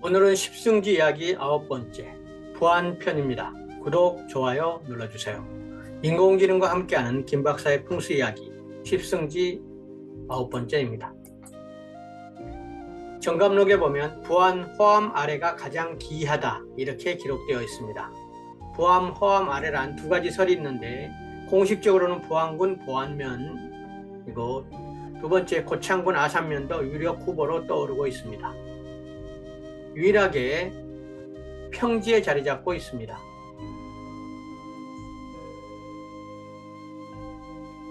오늘은 십승지 이야기 9번째 부안편입니다. 구독, 좋아요 눌러주세요. 인공지능과 함께하는 김박사의 풍수 이야기 십승지 9번째입니다. 정감록에 보면 부안 호암 아래가 가장 기이하다 이렇게 기록되어 있습니다. 부암 호암 아래란 두 가지 설이 있는데 공식적으로는 부안군 보안면이고 두 번째 고창군 아산면도 유력 후보로 떠오르고 있습니다. 유일하게 평지에 자리 잡고 있습니다.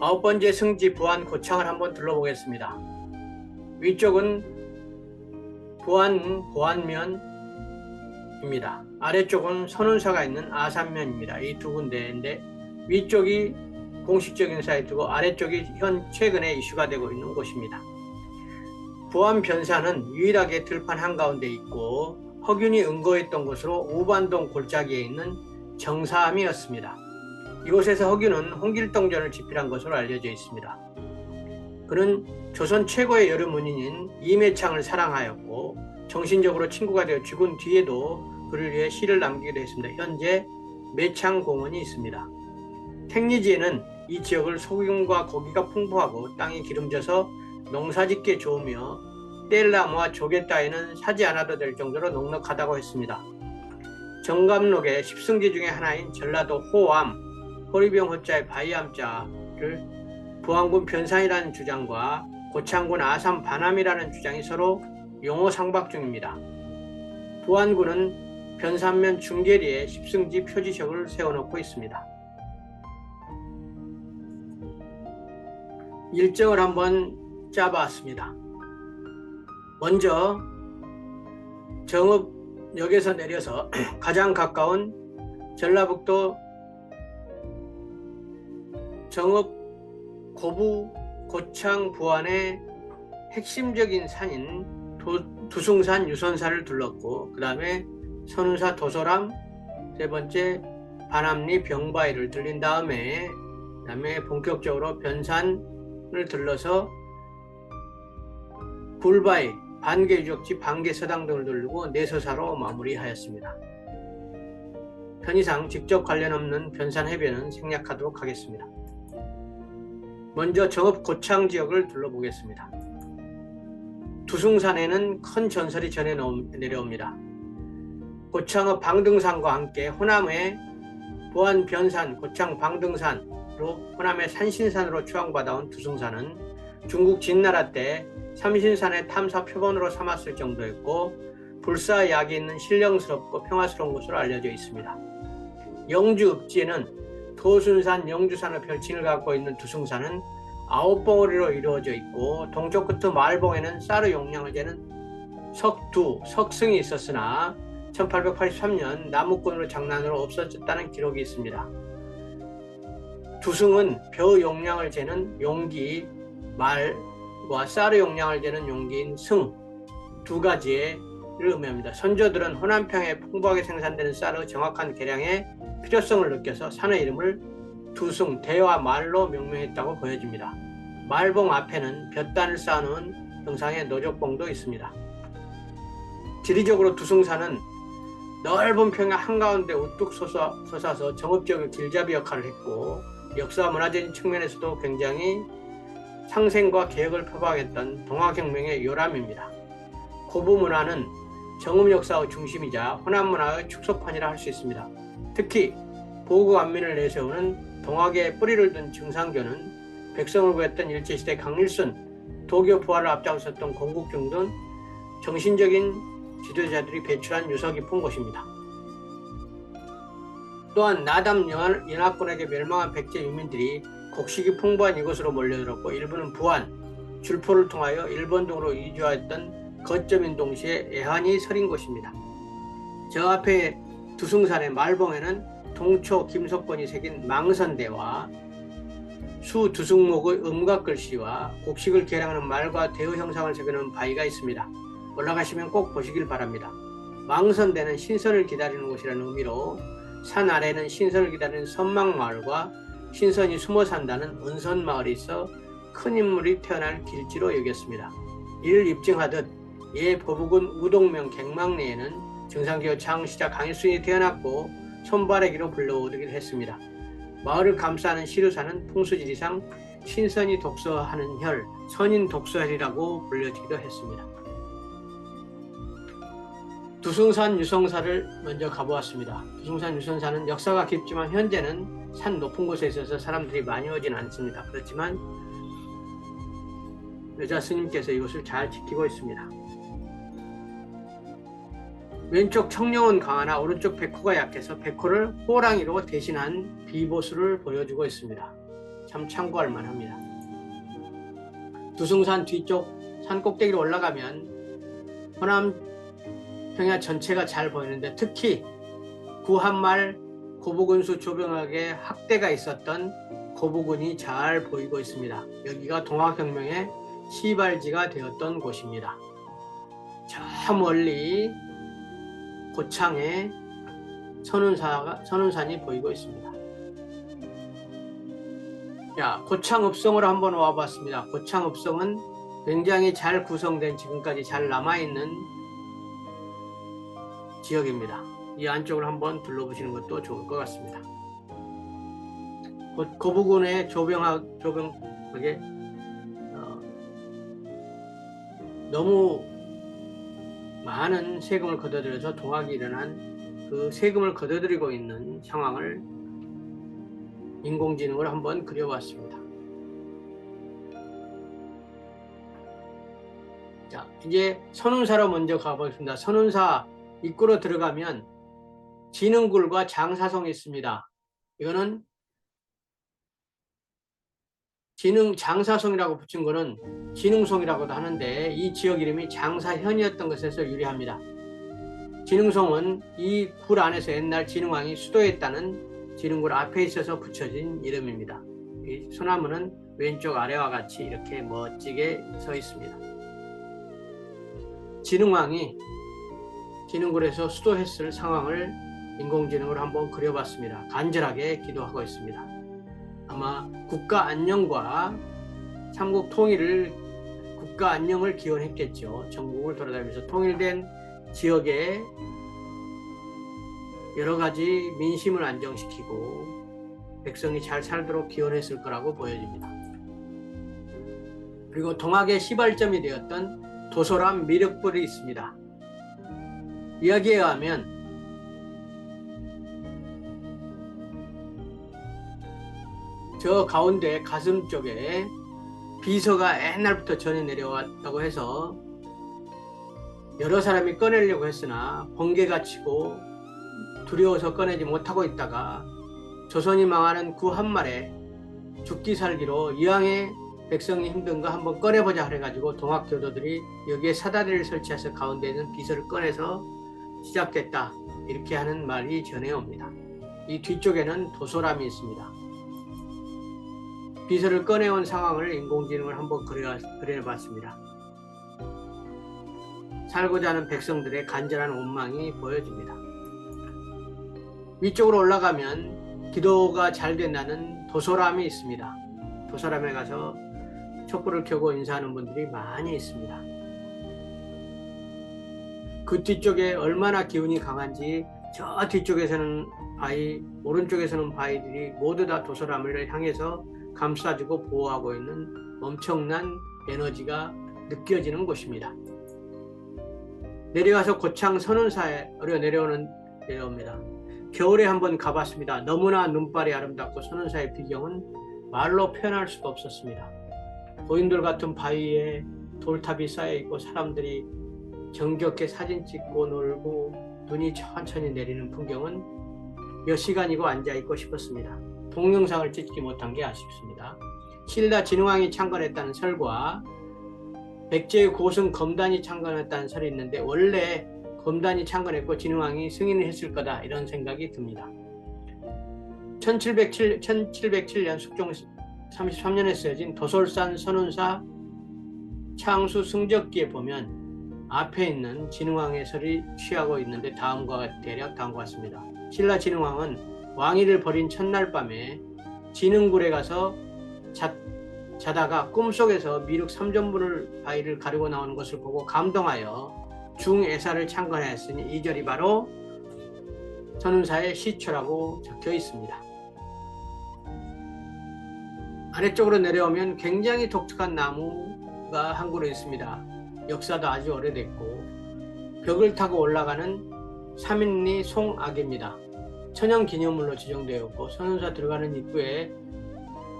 9번째 승지 부안 고창을 한번 둘러보겠습니다. 위쪽은 부안 보안면입니다. 아래쪽은 선운사가 있는 아산면입니다. 이 두 군데인데 위쪽이 공식적인 사이트고 아래쪽이 최근에 이슈가 되고 있는 곳입니다. 부안 변산은 유일하게 들판 한가운데 있고 허균이 응거했던 곳으로 우반동 골짜기에 있는 정사암이었습니다. 이곳에서 허균은 홍길동전을 집필한 것으로 알려져 있습니다. 그는 조선 최고의 여름문인인 이매창을 사랑하였고 정신적으로 친구가 되어 죽은 뒤에도 그를 위해 시를 남기기도 했습니다. 현재 매창공원이 있습니다. 택리지에는 이 지역을 소금과 고기가 풍부하고 땅이 기름져서 농사짓기에 좋으며 뗄나무와 조개 따위는 사지 않아도 될 정도로 넉넉하다고 했습니다. 정감록의 십승지 중에 하나인 전라도 호암, 호리병 호자의 바위암자를 부안군 변산이라는 주장과 고창군 아산 반암이라는 주장이 서로 용어 상박 중입니다. 부안군은 변산면 중계리에 십승지 표지석을 세워놓고 있습니다. 일정을 한번 짜봤습니다. 먼저 정읍역에서 내려서 가장 가까운 전라북도 정읍 고부 고창 부안의 핵심적인 산인 두숭산 유선사를 둘렀고 그 다음에 선운사 도소람, 세 번째 반암리 병바위를 들린 다음에 본격적으로 변산을 들러서 굴바위, 반개유적지, 반개서당 등을 들르고 내서사로 마무리하였습니다. 편의상 직접 관련 없는 변산 해변은 생략하도록 하겠습니다. 먼저 정읍 고창 지역을 둘러보겠습니다. 두숭산에는 큰 전설이 전해 내려옵니다. 고창의 방등산과 함께 호남의 부안 변산, 고창 방등산으로 호남의 산신산으로 추앙받아온 두숭산은 중국 진나라 때 삼신산의 탐사 표본으로 삼았을 정도였고 불사약이 있는 신령스럽고 평화스러운 곳으로 알려져 있습니다. 영주 읍지에는 도순산, 영주산의 별칭을 갖고 있는 두숭산은 9봉우리로 이루어져 있고 동쪽 끝의 말봉에는 쌀의 용량을 재는 석승이 있었으나 1883년 나무꾼으로 장난으로 없어졌다는 기록이 있습니다. 두승은 벼 용량을 재는 용기, 말과 쌀의 용량을 재는 용기인 승 두 가지를 의미합니다. 선조들은 호남평에 풍부하게 생산되는 쌀의 정확한 계량의 필요성을 느껴서 산의 이름을 두승, 대와 말로 명명했다고 보여집니다. 말봉 앞에는 볕단을 쌓아놓은 형상의 노적봉도 있습니다. 지리적으로 두승산은 넓은 평야 한가운데 우뚝 솟아서 정읍지역의 길잡이 역할을 했고 역사와 문화적인 측면에서도 굉장히 상생과 개혁을 표방했던 동학혁명의 요람입니다. 고부 문화는 정읍 역사의 중심이자 호남 문화의 축소판이라 할 수 있습니다. 특히 보국 안민을 내세우는 동학의 뿌리를 둔 증상교는 백성을 구했던 일제시대 강일순, 도교 부활을 앞장섰던 공국중 등 정신적인 지도자들이 배출한 유서 깊은 곳입니다. 또한 나담 연합군에게 멸망한 백제 유민들이 곡식이 풍부한 이곳으로 몰려들었고 일부는 부안, 줄포를 통하여 일본 등으로 이주하였던 거점인 동시에 애환이 서린 곳입니다. 저 앞에 두승산의 말봉에는 동초 김석권이 새긴 망선대와 수 두승목의 음각글씨와 곡식을 계량하는 말과 대의 형상을 새기는 바위가 있습니다. 올라가시면 꼭 보시길 바랍니다. 망선대는 신선을 기다리는 곳이라는 의미로 산 아래는 신선을 기다리는 선망마을과 신선이 숨어 산다는 은선마을이 있어 큰 인물이 태어날 길지로 여겼습니다. 이를 입증하듯 예 보북은 우동명 갱망리에는 증상기호 창시자 강일순이 태어났고 손바래기로 불러오르기도 했습니다. 마을을 감싸는 시루산은 풍수지리상 신선이 독서하는 혈, 선인 독서혈이라고 불려지기도 했습니다. 두승산 유성사를 먼저 가보았습니다. 두승산 유성사는 역사가 깊지만 현재는 산 높은 곳에 있어서 사람들이 많이 오진 않습니다. 그렇지만 여자 스님께서 이곳을 잘 지키고 있습니다. 왼쪽 청룡은 강하나 오른쪽 백호가 약해서 백호를 호랑이로 대신한 비보수를 보여주고 있습니다. 참 참고할 만합니다. 두승산 뒤쪽 산 꼭대기로 올라가면 호남 평야 전체가 잘 보이는데 특히 구한말 고부군수 조병학의 학대가 있었던 고부군이 잘 보이고 있습니다. 여기가 동학혁명의 시발지가 되었던 곳입니다. 저 멀리 고창에 선운산이 보이고 있습니다. 자, 고창읍성으로 한번 와봤습니다. 고창읍성은 굉장히 잘 구성된 지금까지 잘 남아있는 지역입니다. 이 안쪽을 한번 둘러보시는 것도 좋을 것 같습니다. 고부군의 조병학에게 너무 많은 세금을 걷어들여서 동학이 일어난 그 세금을 걷어들이고 있는 상황을 인공지능으로 한번 그려봤습니다. 자, 이제 선운사로 먼저 가보겠습니다. 선운사 입구로 들어가면 진흥굴과 장사성이 있습니다. 이거는 장사성이라고 붙인 거는 진흥성이라고도 하는데 이 지역 이름이 장사현이었던 것에서 유래합니다. 진흥성은 이 굴 안에서 옛날 진흥왕이 수도했다는 진흥굴 앞에 있어서 붙여진 이름입니다. 이 소나무는 왼쪽 아래와 같이 이렇게 멋지게 서 있습니다. 진흥왕이 진흥굴에서 수도했을 상황을 인공지능으로 한번 그려봤습니다. 간절하게 기도하고 있습니다. 아마 국가 안녕과 삼국 통일을 국가 안녕을 기원했겠죠. 전국을 돌아다니면서 통일된 지역에 여러 가지 민심을 안정시키고 백성이 잘 살도록 기원했을 거라고 보여집니다. 그리고 동학의 시발점이 되었던 도소람 미륵불이 있습니다. 이야기에 의하면 저 가운데 가슴 쪽에 비서가 옛날부터 전해 내려왔다고 해서 여러 사람이 꺼내려고 했으나 번개가 치고 두려워서 꺼내지 못하고 있다가 조선이 망하는 구한말에 죽기 살기로 이왕에 백성이 힘든 거 한번 꺼내보자 그래가지고 동학교도들이 여기에 사다리를 설치해서 가운데 있는 비서를 꺼내서 시작됐다 이렇게 하는 말이 전해옵니다. 이 뒤쪽에는 도소람이 있습니다. 비서를 꺼내온 상황을 인공지능을 한번 그려봤습니다. 살고자 하는 백성들의 간절한 원망이 보여집니다. 위쪽으로 올라가면 기도가 잘 된다는 도소람이 있습니다. 도소람에 가서 촛불을 켜고 인사하는 분들이 많이 있습니다. 그 뒤쪽에 얼마나 기운이 강한지 저 뒤쪽에서는 바위, 오른쪽에서는 바위들이 모두 다 도소람을 향해서 감싸주고 보호하고 있는 엄청난 에너지가 느껴지는 곳입니다. 내려가서 고창 선운사에 내려옵니다. 겨울에 한번 가봤습니다. 너무나 눈발이 아름답고 선운사의 비경은 말로 표현할 수가 없었습니다. 고인돌 같은 바위에 돌탑이 쌓여있고 사람들이 정겹게 사진 찍고 놀고 눈이 천천히 내리는 풍경은 몇 시간이고 앉아있고 싶었습니다. 동영상을 찍지 못한 게 아쉽습니다. 신라 진흥왕이 창건했다는 설과 백제의 고승 검단이 창건했다는 설이 있는데 원래 검단이 창건했고 진흥왕이 승인을 했을 거다 이런 생각이 듭니다. 1707년 숙종 33년에 쓰여진 도솔산 선운사 창수 승적기에 보면 앞에 있는 진흥왕의 설이 취하고 있는데 대략 다음과 같습니다. 신라 진흥왕은 왕위를 버린 첫날 밤에 진흥굴에 가서 자다가 꿈속에서 미륵 3전분을 바위를 가르고 나오는 것을 보고 감동하여 중애사를 창건하였으니 이 절이 바로 선운사의 시초라고 적혀 있습니다. 아래쪽으로 내려오면 굉장히 독특한 나무가 한 그루 있습니다. 역사도 아주 오래됐고 벽을 타고 올라가는 3인리 송악입니다. 천연기념물로 지정되어 있고 선운사 들어가는 입구에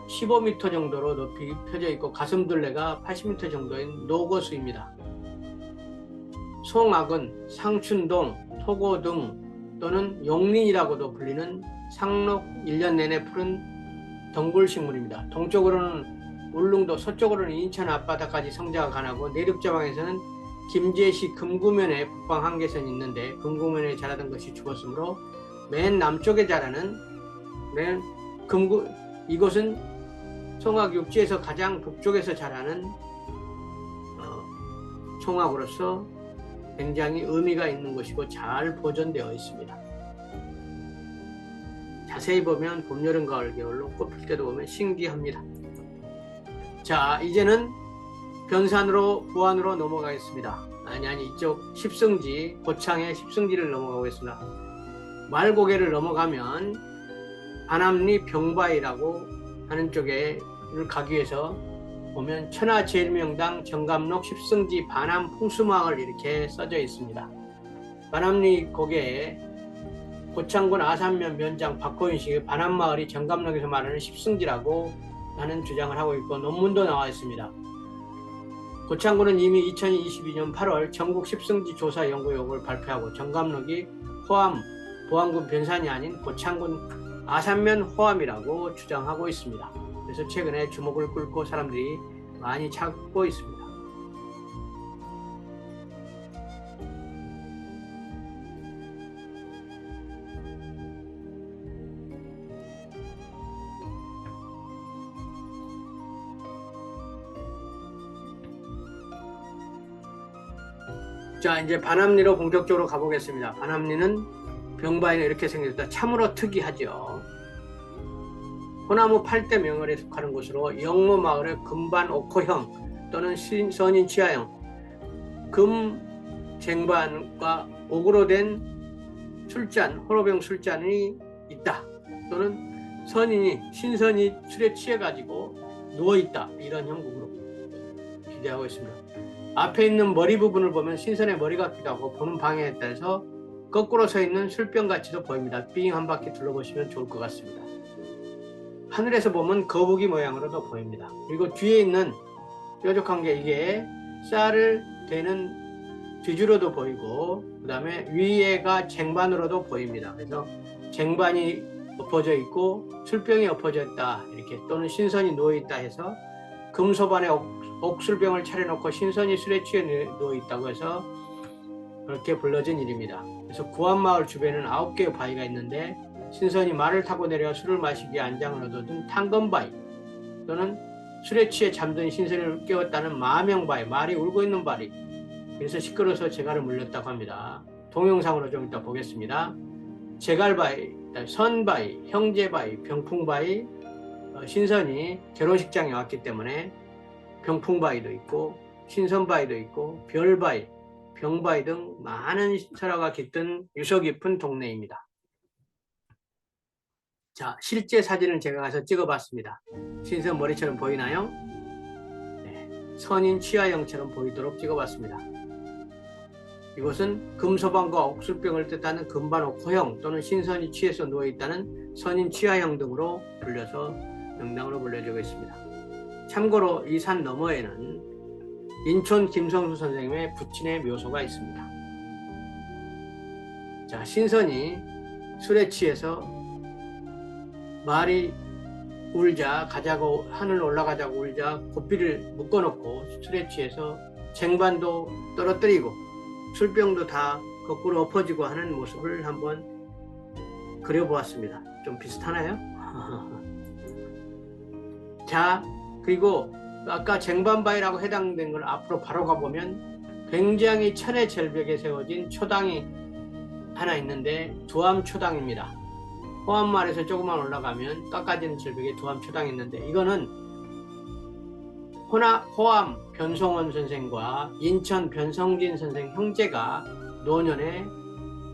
15m 정도로 높이 펴져 있고 가슴둘레가 80m 정도인 노거수입니다. 송악은 상춘동, 토고등 또는 용린이라고도 불리는 상록 1년 내내 푸른 덩굴식물입니다. 동쪽으로는 울릉도, 서쪽으로는 인천 앞바다까지 성자가 가능하고 내륙지방에서는 김제시 금구면에 북방 한계선이 있는데 금구면에 자라던 것이 죽었으므로 맨 남쪽에 자라는 이곳은 송악 육지에서 가장 북쪽에서 자라는 송악으로서 굉장히 의미가 있는 것이고 잘 보존되어 있습니다. 자세히 보면 봄, 여름, 가을, 겨울로 꽃필 때도 보면 신기합니다. 자, 이제는 변산으로 부안으로 넘어가겠습니다. 아니 이쪽 십승지, 고창의 십승지를 넘어가겠습니다. 말고개를 넘어가면 반암리 병바위라고 하는 쪽에 가기 위해서 보면 천하제일명당 정감록 십승지 반암 풍수마을 이렇게 써져 있습니다. 반암리 고개에 고창군 아산면 면장 박호윤식의 반암마을이 정감록에서 말하는 십승지라고 하는 주장을 하고 있고 논문도 나와 있습니다. 고창군은 이미 2022년 8월 전국 십승지 조사 연구용을 발표하고 정감록이 호암, 보안군 변산이 아닌 고창군 아산면 호암이라고 주장하고 있습니다. 그래서 최근에 주목을 끌고 사람들이 많이 찾고 있습니다. 자, 이제 반암리로 본격적으로 가보겠습니다. 반암리는 병바위는 이렇게 생겼다. 참으로 특이하죠. 호나무 8대 명월에 속하는 곳으로 영모 마을의 금반 옥호형 또는 선인 치아형, 금 쟁반과 옥으로 된 술잔, 호로병 술잔이 있다. 또는 신선이 술에 취해가지고 누워있다. 이런 형국으로 기대하고 있습니다. 앞에 있는 머리 부분을 보면 신선의 머리 같기도 하고 보는 방향에 따라서 거꾸로 서 있는 술병같이도 보입니다. 빙 한 바퀴 둘러보시면 좋을 것 같습니다. 하늘에서 보면 거북이 모양으로도 보입니다. 그리고 뒤에 있는 뾰족한 게 이게 쌀을 대는 뒤주로도 보이고 그 다음에 위에가 쟁반으로도 보입니다. 그래서 쟁반이 엎어져 있고 술병이 엎어져 있다 이렇게 또는 신선이 누워있다 해서 금소반에 옥술병을 차려놓고 신선이 술에 취해 누워있다고 해서 그렇게 불러진 일입니다. 그래서 구안마을 주변에는 9개의 바위가 있는데 신선이 말을 타고 내려 술을 마시기에 안장을 얻어둔 탕건바위 또는 술에 취해 잠든 신선을 깨웠다는 마명바위, 말이 울고 있는 바위, 그래서 시끄러워서 재갈을 물렸다고 합니다. 동영상으로 좀 이따 보겠습니다. 재갈바위, 선바위, 형제바위, 병풍바위, 신선이 결혼식장에 왔기 때문에 병풍바위도 있고 신선바위도 있고 별바위, 병바위 등 많은 설화가 깃든 유서 깊은 동네입니다. 자, 실제 사진을 제가 가서 찍어봤습니다. 신선 머리처럼 보이나요? 네, 선인 치아형처럼 보이도록 찍어봤습니다. 이곳은 금소방과 옥술병을 뜻하는 금반옥호형 또는 신선이 취해서 누워있다는 선인 치아형 등으로 불려서 명당으로 불려지고 있습니다. 참고로 이 산 너머에는 인촌 김성수 선생님의 부친의 묘소가 있습니다. 자, 신선이 술에 취해서 말이 울자 가자고 하늘 올라가자고 울자 고삐를 묶어놓고 술에 취해서 쟁반도 떨어뜨리고 술병도 다 거꾸로 엎어지고 하는 모습을 한번 그려보았습니다. 좀 비슷하나요? 자, 그리고 아까 쟁반바위라고 해당된 걸 앞으로 바로 가보면 굉장히 천의 절벽에 세워진 초당이 하나 있는데 두암초당입니다. 호암마을에서 조금만 올라가면 깎아지는 절벽에 두암초당이 있는데 이거는 호암 변성원 선생과 인천 변성진 선생 형제가 노년에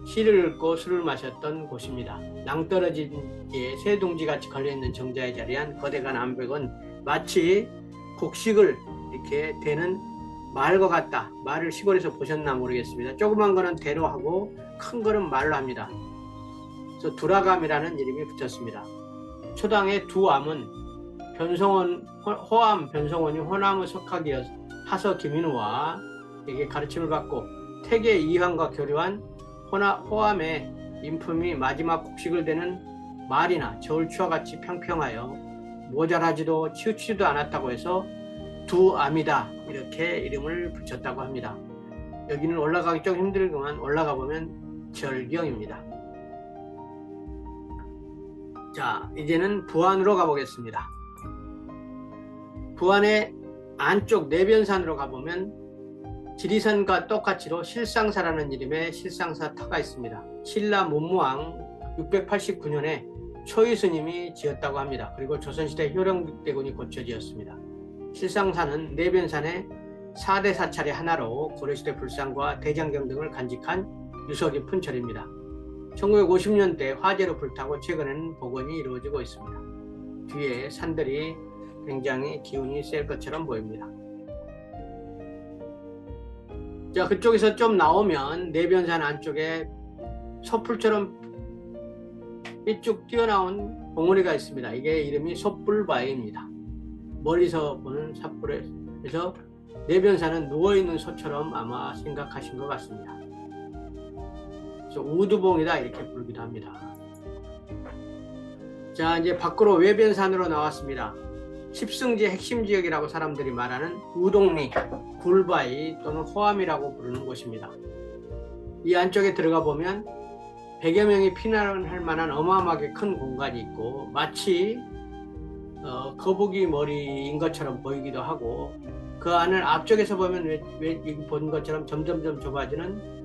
시를 읽고 술을 마셨던 곳입니다. 낭떠러진 뒤에 새 둥지같이 걸려있는 정자에 자리한 거대한 암벽은 마치 곡식을 이렇게 대는 말과 같다. 말을 시골에서 보셨나 모르겠습니다. 조그만 거는 대로 하고 큰 거는 말로 합니다. 그래서 두라감이라는 이름이 붙었습니다. 초당의 두 암은 호암 변성원이 호나무 석학이어 하서 김인우와 에게 가르침을 받고 태계 이황과 교류한 호암의 인품이 마지막 곡식을 대는 말이나 저울추와 같이 평평하여 모자라지도 치우치지도 않았다고 해서 두암이다 이렇게 이름을 붙였다고 합니다. 여기는 올라가기 좀 힘들지만 올라가 보면 절경입니다. 자, 이제는 부안으로 가보겠습니다. 부안의 안쪽 내변산으로 가보면 지리산과 똑같이로 실상사라는 이름의 실상사 터가 있습니다. 신라 문무왕 689년에 초유스님이 지었다고 합니다. 그리고 조선시대 효령대군이 고쳐 지었습니다. 실상사는 내변산의 4대 사찰의 하나로 고려시대 불상과 대장경 등을 간직한 유서 깊은 절입니다. 1950년대 화재로 불타고 최근에는 복원이 이루어지고 있습니다. 뒤에 산들이 굉장히 기운이 셀 것처럼 보입니다. 자, 그쪽에서 좀 나오면 내변산 안쪽에 솥불처럼 삐쭉 튀어나온 봉우리가 있습니다. 이게 이름이 솥불바위입니다. 멀리서 보는 삿불에서 내변산은 누워있는 소처럼 아마 생각하신 것 같습니다. 그래서 우두봉이다 이렇게 부르기도 합니다. 자, 이제 밖으로 외변산으로 나왔습니다. 십승지의 핵심 지역이라고 사람들이 말하는 우동리, 굴바위 또는 호암이라고 부르는 곳입니다. 이 안쪽에 들어가 보면 100여 명이 피난할 만한 어마어마하게 큰 공간이 있고 마치 거북이 머리인 것처럼 보이기도 하고 그 안을 앞쪽에서 보면 본 것처럼 점점점 좁아지는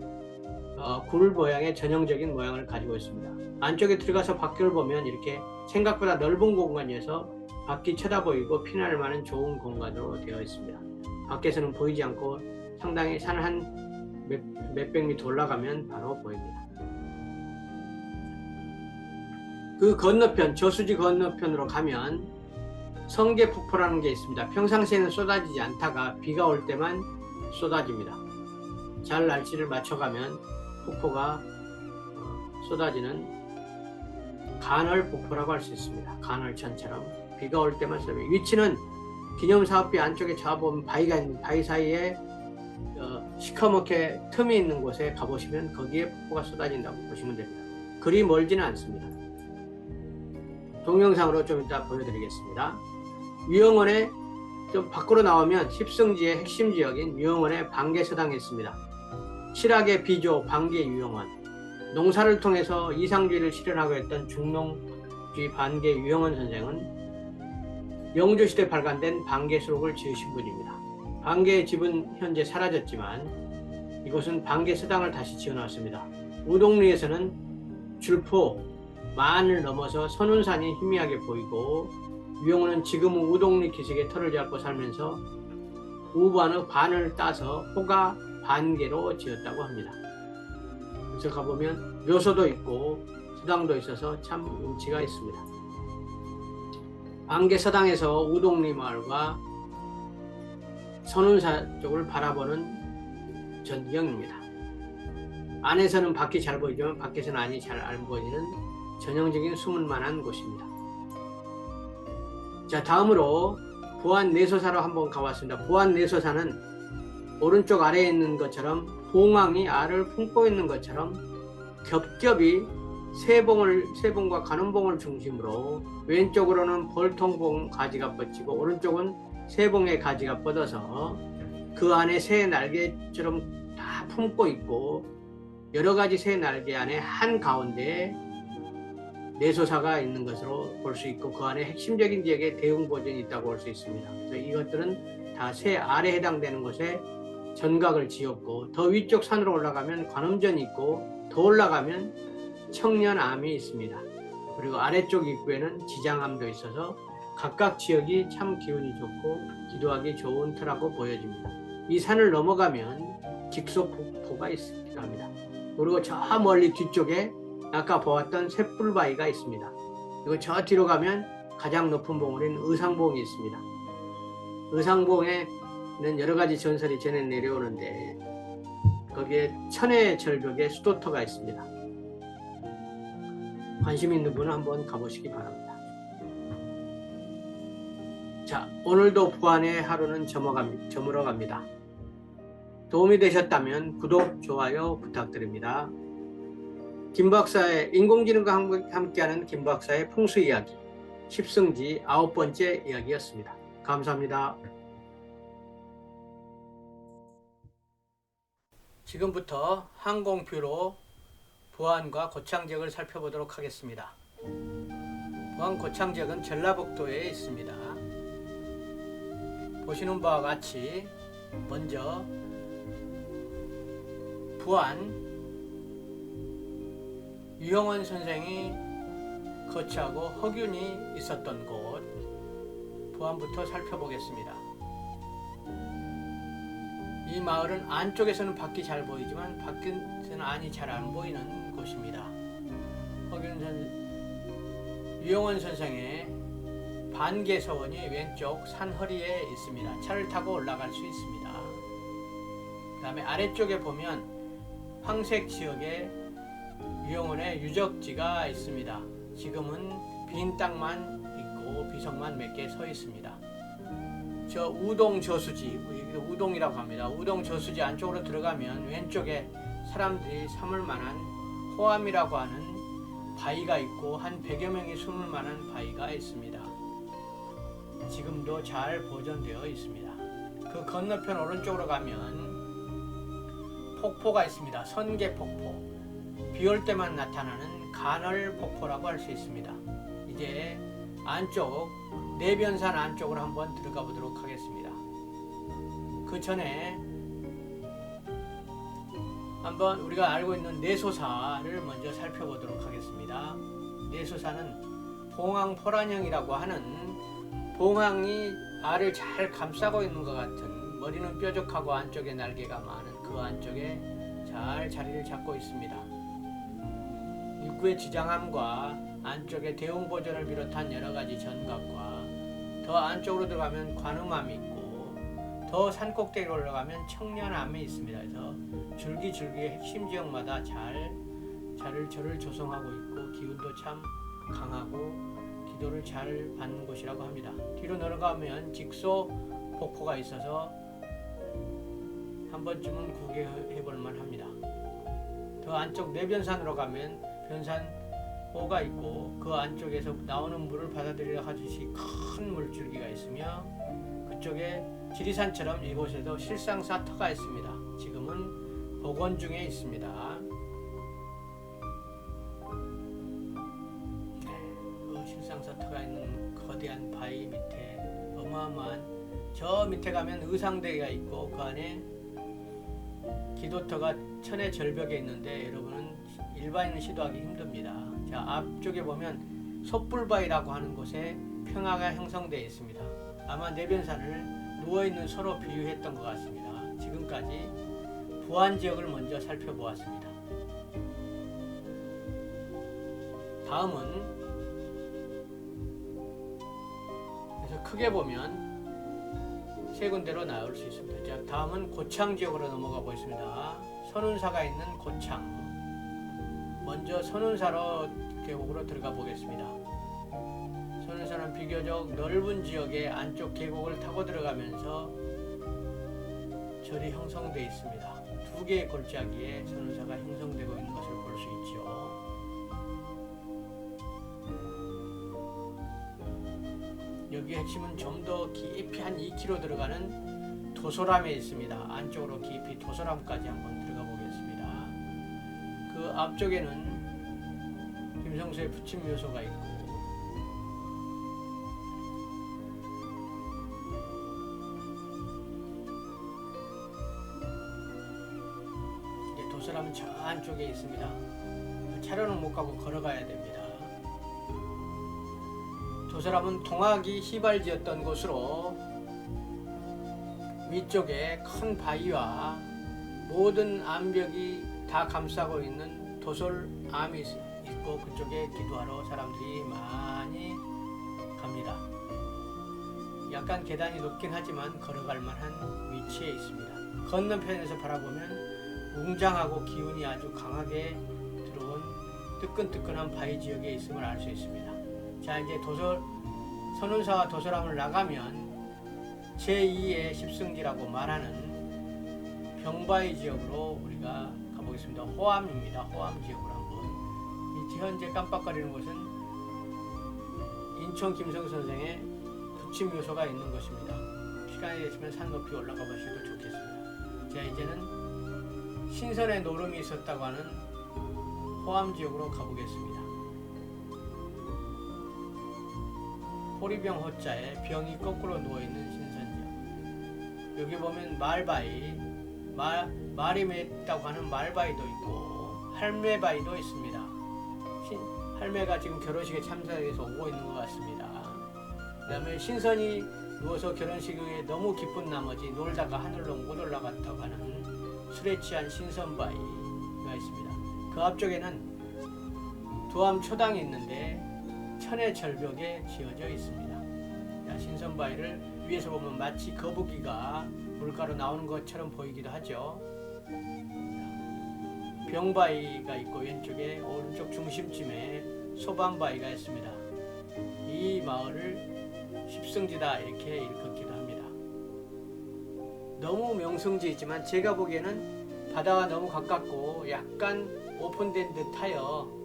굴 모양의 전형적인 모양을 가지고 있습니다. 안쪽에 들어가서 밖을 보면 이렇게 생각보다 넓은 공간이어서 밖이 쳐다보이고 피난할 만한 좋은 공간으로 되어 있습니다. 밖에서는 보이지 않고 상당히 산 한 몇백 미터 올라가면 바로 보입니다. 그 건너편, 저수지 건너편으로 가면 성계폭포라는 게 있습니다. 평상시에는 쏟아지지 않다가 비가 올 때만 쏟아집니다. 잘 날씨를 맞춰가면 폭포가 쏟아지는 간헐폭포라고 할 수 있습니다. 간헐천처럼 비가 올 때만 쏟아집니다. 위치는 기념사업비 안쪽에 좌보면 바위가 있는 바위 사이에 시커멓게 틈이 있는 곳에 가보시면 거기에 폭포가 쏟아진다고 보시면 됩니다. 그리 멀지는 않습니다. 동영상으로 좀 이따 보여드리겠습니다. 유영원에 좀 밖으로 나오면 십승지의 핵심 지역인 유영원의 방계서당에 있습니다. 실학의 비조 방계유영원, 농사를 통해서 이상주의를 실현하고 했던 중농주의 방계유영원 선생은 영조시대 발간된 방계수록을 지으신 분입니다. 방계의 집은 현재 사라졌지만 이곳은 방계서당을 다시 지어놨습니다. 우동리에서는 줄포, 만을 넘어서 선운산이 희미하게 보이고 유영원은 지금은 우동리 기슭에 터를 잡고 살면서 우반의 반을 따서 호가 반계로 지었다고 합니다. 그래서 가보면 묘소도 있고 서당도 있어서 참 운치가 있습니다. 방계서당에서 우동리 마을과 선운산 쪽을 바라보는 전경입니다. 안에서는 밖이 잘 보이지만 밖에서는 안이 잘 안 보이는 전형적인 숨을만한 곳입니다. 자, 다음으로 부안 내소사로 한번 가봤습니다. 부안 내소사는 오른쪽 아래에 있는 것처럼 봉황이 알을 품고 있는 것처럼 겹겹이 세봉과 가는봉을 중심으로 왼쪽으로는 벌통봉 가지가 뻗치고 오른쪽은 세봉의 가지가 뻗어서 그 안에 새 날개처럼 다 품고 있고 여러 가지 새 날개 안에 한가운데에 내소사가 있는 것으로 볼 수 있고 그 안에 핵심적인 지역에 대웅보전이 있다고 볼 수 있습니다. 그래서 이것들은 다 새 알에 해당되는 곳에 전각을 지었고 더 위쪽 산으로 올라가면 관음전이 있고 더 올라가면 청년암이 있습니다. 그리고 아래쪽 입구에는 지장암도 있어서 각각 지역이 참 기운이 좋고 기도하기 좋은 터라고 보여집니다. 이 산을 넘어가면 직소폭포가 있습니다. 그리고 저 멀리 뒤쪽에 아까 보았던 쇳불바위가 있습니다. 그리고 저 뒤로 가면 가장 높은 봉우리인 의상봉이 있습니다. 의상봉에는 여러 가지 전설이 전해 내려오는데 거기에 천의 절벽에 수도터가 있습니다. 관심 있는 분은 한번 가보시기 바랍니다. 자, 오늘도 부안의 하루는 저물어 갑니다. 도움이 되셨다면 구독, 좋아요 부탁드립니다. 김박사의 인공지능과 함께하는 김박사의 풍수 이야기 10승지 9번째 이야기였습니다. 감사합니다. 지금부터 항공뷰로 부안과 고창 지역을 살펴보도록 하겠습니다. 부안 고창 지역은 전라북도에 있습니다. 보시는 바와 같이 먼저 부안 유형원 선생이 거처하고 허균이 있었던 곳 부안부터 살펴보겠습니다. 이 마을은 안쪽에서는 밖이 잘 보이지만 밖에서는 안이 잘 안 보이는 곳입니다. 유형원 선생의 반개서원이 왼쪽 산허리에 있습니다. 차를 타고 올라갈 수 있습니다. 그 다음에 아래쪽에 보면 황색 지역에 유형원의 유적지가 있습니다. 지금은 빈 땅만 있고 비석만 몇 개 서 있습니다. 저 우동 저수지, 우동이라고 합니다. 우동 저수지 안쪽으로 들어가면 왼쪽에 사람들이 삼을 만한 호암이라고 하는 바위가 있고 한 100여 명이 숨을 만한 바위가 있습니다. 지금도 잘 보존되어 있습니다. 그 건너편 오른쪽으로 가면 폭포가 있습니다. 선계폭포. 비 올 때만 나타나는 간헐폭포라고 할 수 있습니다. 이제 안쪽 내변산 안쪽으로 한번 들어가 보도록 하겠습니다. 그 전에 한번 우리가 알고 있는 내소사를 먼저 살펴보도록 하겠습니다. 내소사는 봉황포란형이라고 하는 봉황이 알을 잘 감싸고 있는 것 같은 머리는 뾰족하고 안쪽에 날개가 많은 그 안쪽에 잘 자리를 잡고 있습니다. 입구의 지장암과 안쪽에 대웅보전을 비롯한 여러가지 전각과 더 안쪽으로 들어가면 관음암이 있고 더 산꼭대기로 올라가면 청년암이 있습니다. 그래서 줄기줄기의 핵심 지역마다 절을 조성하고 있고 기운도 참 강하고 기도를 잘 받는 곳이라고 합니다. 뒤로 내려가면 직소 폭포가 있어서 한 번쯤은 구경해 볼 만합니다. 더 안쪽 내변산으로 가면 변산호가 있고 그 안쪽에서 나오는 물을 받아들여 하듯이 큰 물줄기가 있으며 그쪽에 지리산처럼 이곳에도 실상사터가 있습니다. 지금은 복원 중에 있습니다. 그 실상사터가 있는 거대한 바위 밑에 어마어마한 저 밑에 가면 의상대가 있고 그 안에 기도터가 천의 절벽에 있는데 여러분은 일반인은 시도하기 힘듭니다. 자, 앞쪽에 보면 솥불바위라고 하는 곳에 평화가 형성되어 있습니다. 아마 내변산을 누워있는 서로 비유했던 것 같습니다. 지금까지 부안 지역을 먼저 살펴보았습니다. 다음은 그래서 크게 보면 세 군데로 나올 수 있습니다. 자, 다음은 고창 지역으로 넘어가 보겠습니다. 선운사가 있는 고창. 먼저 선운사로 계곡으로 들어가 보겠습니다. 선운사는 비교적 넓은 지역의 안쪽 계곡을 타고 들어가면서 절이 형성되어 있습니다. 두 개의 골짜기에 선운사가 형성되고 있는 것을 볼 수 있죠. 여기 핵심은 좀 더 깊이 한 2km 들어가는 도소람에 있습니다. 안쪽으로 깊이 도소람까지 한번 들어가 보겠습니다. 그 앞쪽에는 김성수의 부침묘소가 있고 이제 도소람은 저 안쪽에 있습니다. 차로는 못 가고 걸어가야 됩니다. 도서람은 동학이 휘발지었던 곳으로 위쪽에 큰 바위와 모든 암벽이 다 감싸고 있는 도솔암이 있고 그쪽에 기도하러 사람들이 많이 갑니다. 약간 계단이 높긴 하지만 걸어갈 만한 위치에 있습니다. 건너편에서 바라보면 웅장하고 기운이 아주 강하게 들어온 뜨끈뜨끈한 바위 지역에 있음을 알 수 있습니다. 자, 이제 선운사와 도솔암을 나가면 제2의 십승지라고 말하는 병바위 지역으로 우리가 가보겠습니다. 호암입니다. 호암 지역으로 한번. 현재 깜빡거리는 곳은 인천 김성 선생의 부침 묘소가 있는 곳입니다. 시간이 되시면 산 높이 올라가 보셔도 좋겠습니다. 자, 이제는 신선의 노름이 있었다고 하는 호암 지역으로 가보겠습니다. 호리병 호자에 병이 거꾸로 누워있는 신선지역. 여기 보면 말바위, 말이 맺다고 하는 말바위도 있고 할매바위도 있습니다. 할매가 지금 결혼식에 참석해서 오고 있는 것 같습니다. 그 다음에 신선이 누워서 결혼식에 너무 기쁜 나머지 놀다가 하늘로 못 올라갔다고 하는 술에 취한 신선바위가 있습니다. 그 앞쪽에는 두암 초당이 있는데 천의 절벽에 지어져 있습니다. 자, 신선바위를 위에서 보면 마치 거북이가 물가로 나오는 것처럼 보이기도 하죠. 병바위가 있고 왼쪽에 오른쪽 중심쯤에 소방바위가 있습니다. 이 마을을 십승지다 이렇게 일컫기도 합니다. 너무 명성지이지만 제가 보기에는 바다가 너무 가깝고 약간 오픈된 듯하여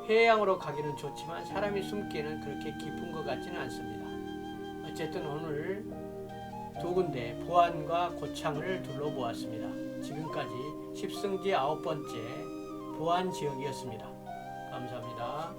해양으로 가기는 좋지만 사람이 숨기에는 그렇게 깊은 것 같지는 않습니다. 어쨌든 오늘 두 군데 보안과 고창을 둘러보았습니다. 지금까지 십승지 9번째 보안 지역이었습니다. 감사합니다.